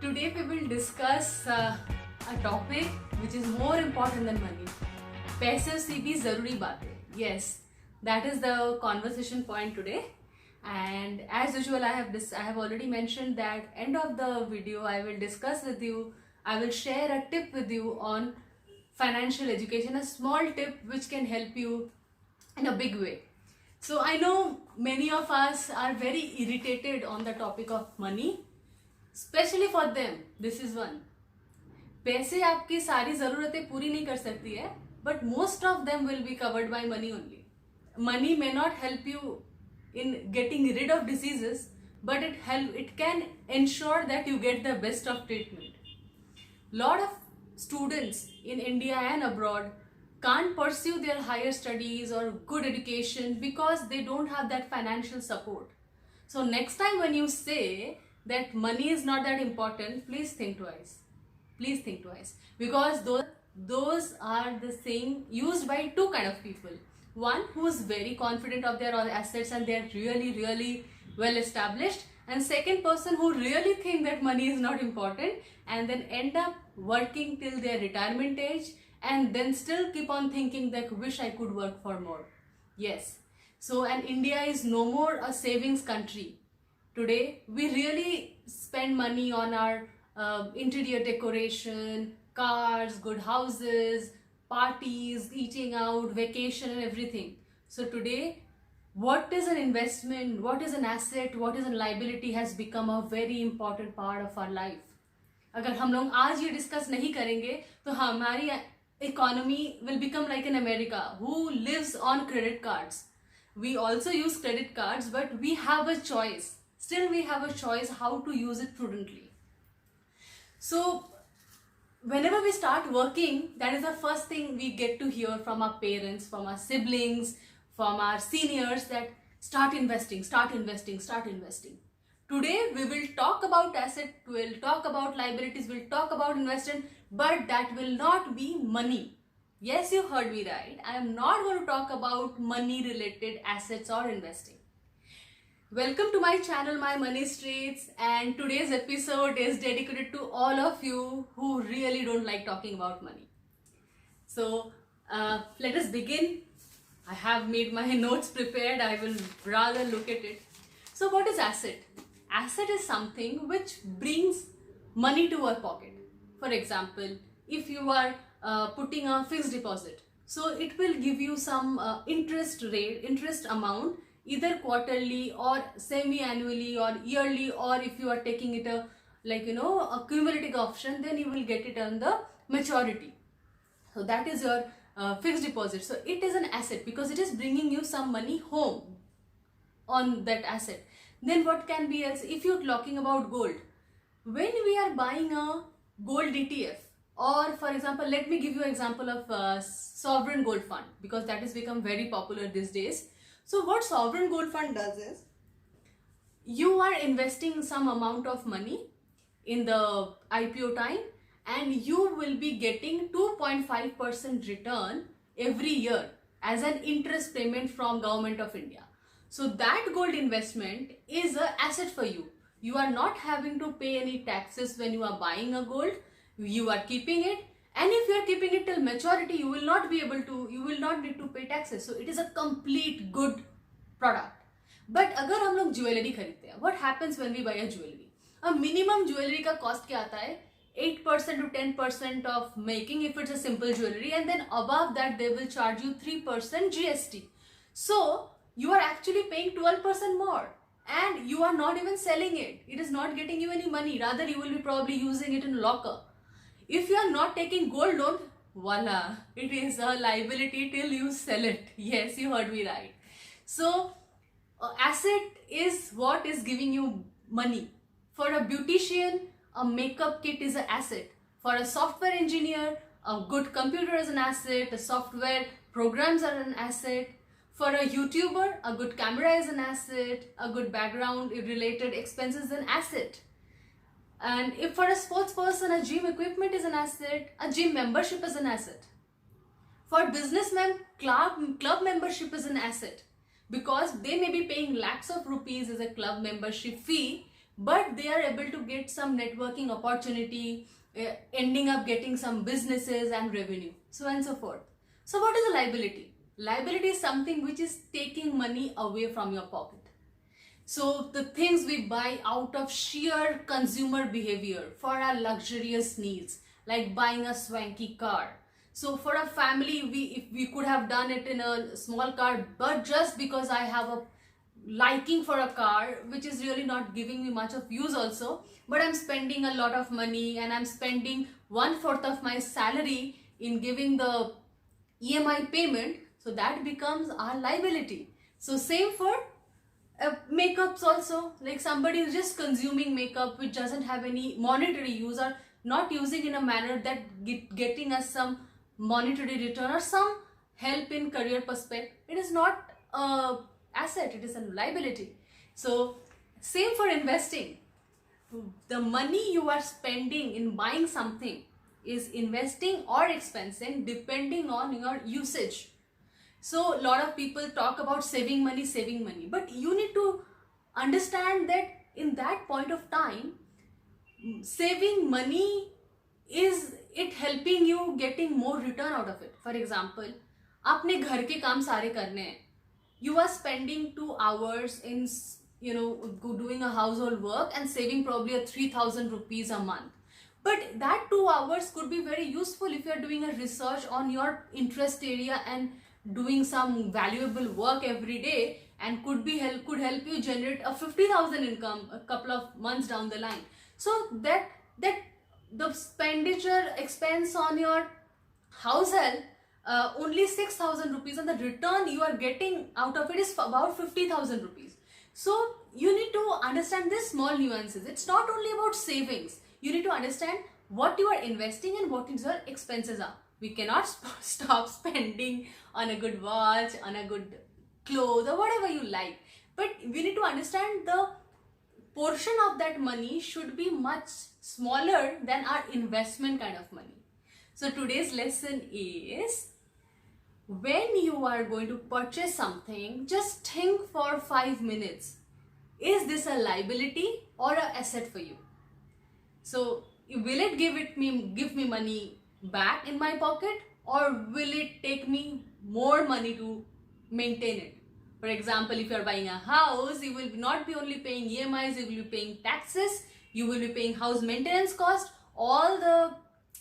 Today we will discuss a topic which is more important than money. पैसे से भी ज़रूरी बातें. Yes, that is the conversation point today. And as usual, I have already mentioned that end of the video I will discuss with you. I will share a tip with you on financial education, a small tip which can help you in a big way. So I know many of us are very irritated on the topic of money. Especially for them, this is one. पैसे आपकी सारी ज़रूरतें पूरी नहीं कर सकती है, but most of them will be covered by money only. Money may not help you in getting rid of diseases, but it can ensure that you get the best of treatment. Lot of students in India and abroad can't pursue their higher studies or good education because they don't have that financial support. So next time when you say that money is not that important, please think twice. Please think twice, because those are the thing used by two kind of people. One who is very confident of their assets and they are really well established, and second person who really think that money is not important and then end up working till their retirement age and then still keep on thinking that wish I could work for more. Yes, so and India is no more a savings country. Today we really spend money on our interior decoration, cars, good houses, parties, eating out, vacation and everything. So today, what is an investment, what is an asset, what is a liability has become a very important part of our life. अगर हम लोग आज ये discuss नहीं करेंगे तो हमारी economy will become like in America, who lives on credit cards. We also use credit cards, but we have a choice. Still we have a choice how to use it prudently. So whenever we start working, that is the first thing we get to hear from our parents, from our siblings, from our seniors, that start investing, start investing, start investing. Today we will talk about asset, we will talk about liabilities, we will talk about investment, but that will not be money. Yes, you heard me right. I am not going to talk about money related assets or investing. Welcome to my channel, My Money Streets, and today's episode is dedicated to all of you who really don't like talking about money. So let us begin. I have made my notes prepared. I will rather look at it. So what is asset? Asset is something which brings money to our pocket. For example, if you are putting a fixed deposit, so it will give you some interest amount, either quarterly or semi-annually or yearly, or if you are taking it a cumulative option, then you will get it on the maturity. So that is your fixed deposit. So it is an asset because it is bringing you some money home on that asset. Then what can be else? If you're talking about gold, when we are buying a gold ETF, or for example, let me give you an example of sovereign gold fund, because that has become very popular these days. So what sovereign gold fund does is, you are investing some amount of money in the IPO time and you will be getting 2.5% return every year as an interest payment from Government of India. So that gold investment is an asset for you. You are not having to pay any taxes when you are buying a gold. You are keeping it. And if you are keeping it till maturity, you will not need to pay taxes. So it is a complete good product. But अगर हम लोग jewellery खरीदते हैं, what happens when we buy a jewelry? A minimum jewelry का cost क्या आता है? 8% to 10% of making if it's a simple jewelry, and then above that they will charge you 3% GST. So you are actually paying 12% more, and you are not even selling it. It is not getting you any money. Rather, you will be probably using it in locker. If you are not taking gold loan, voila, it is a liability till you sell it. Yes, you heard me right. So asset is what is giving you money. For a beautician, a makeup kit is an asset. For a software engineer, a good computer is an asset. A software programs are an asset. For a YouTuber, a good camera is an asset. A good background related expenses is an asset. And if for a sports person, a gym equipment is an asset, a gym membership is an asset. For businessmen, club membership is an asset, because they may be paying lakhs of rupees as a club membership fee, but they are able to get some networking opportunity, ending up getting some businesses and revenue, so on and so forth. So what is a liability? Liability is something which is taking money away from your pocket. So the things we buy out of sheer consumer behavior for our luxurious needs, like buying a swanky car. So for a family, if we could have done it in a small car, but just because I have a liking for a car which is really not giving me much of use also, but I'm spending a lot of money and I'm spending 1/4 of my salary in giving the EMI payment, so that becomes our liability. So same for makeups also, like somebody is just consuming makeup which doesn't have any monetary use, or not using in a manner that getting us some monetary return or some help in career perspective. It is not a asset, it is a liability. So same for investing. The money you are spending in buying something is investing or expensing depending on your usage. So a lot of people talk about saving money, but you need to understand that in that point of time, saving money is it helping you getting more return out of it. For example, आपने घर के काम सारे करने हैं, you are spending 2 hours in doing a household work and saving probably a 3,000 rupees a month. But that 2 hours could be very useful if you are doing a research on your interest area and doing some valuable work every day, and could help you generate a 50,000 income a couple of months down the line. So that the expense on your house help only 6,000 rupees, and the return you are getting out of it is about 50,000 rupees. So you need to understand these small nuances. It's not only about savings. You need to understand what you are investing and what your expenses are. We cannot stop spending on a good watch, on a good clothes, or whatever you like. But we need to understand the portion of that money should be much smaller than our investment kind of money. So today's lesson is, when you are going to purchase something, just think for 5 minutes. Is this a liability or an asset for you? So will it give me money back in my pocket, or will it take me more money to maintain it? For example, if you are buying a house, you will not be only paying EMIs, you will be paying taxes, you will be paying house maintenance cost, all the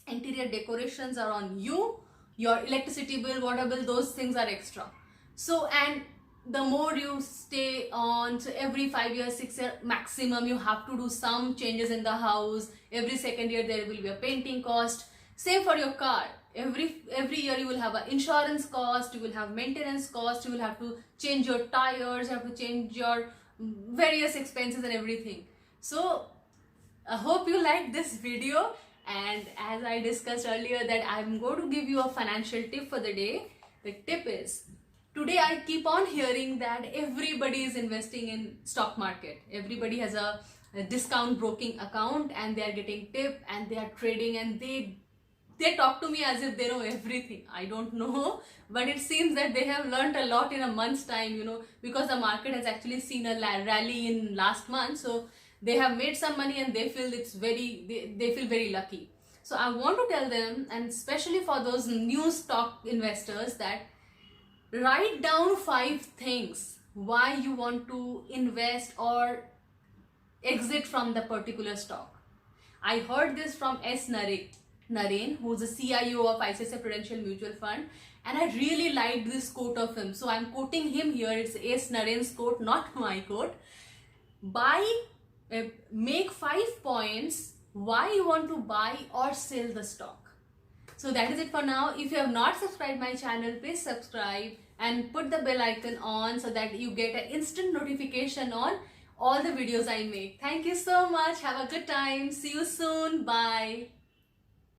interior decorations are on you, your electricity bill, water bill, those things are extra. So, and the more you stay on, so every 5 years, 6 years maximum, you have to do some changes in the house. Every second year there will be a painting cost. Same for your car. Every year you will have an insurance cost, you will have maintenance cost, you will have to change your tires, you have to change your various expenses and everything. So I hope you like this video, and as I discussed earlier that I'm going to give you a financial tip for the day. The tip is, today I keep on hearing that everybody is investing in stock market. Everybody has a discount broking account and they are getting tip and they are trading, and they talk to me as if they know everything. I don't know, but it seems that they have learned a lot in a month's time, because the market has actually seen a rally in last month. So they have made some money and they feel they feel very lucky. So I want to tell them, and especially for those new stock investors, that write down 5 things why you want to invest or exit from the particular stock. I heard this from S. Naren, who's the CIO of ICICI Prudential Mutual Fund, and I really liked this quote of him. So I'm quoting him here. It's S. Naren's quote, not my quote. Make 5 points why you want to buy or sell the stock. So that is it for now. If you have not subscribed my channel, please subscribe and put the bell icon on so that you get an instant notification on all the videos I make. Thank you so much. Have a good time. See you soon. Bye.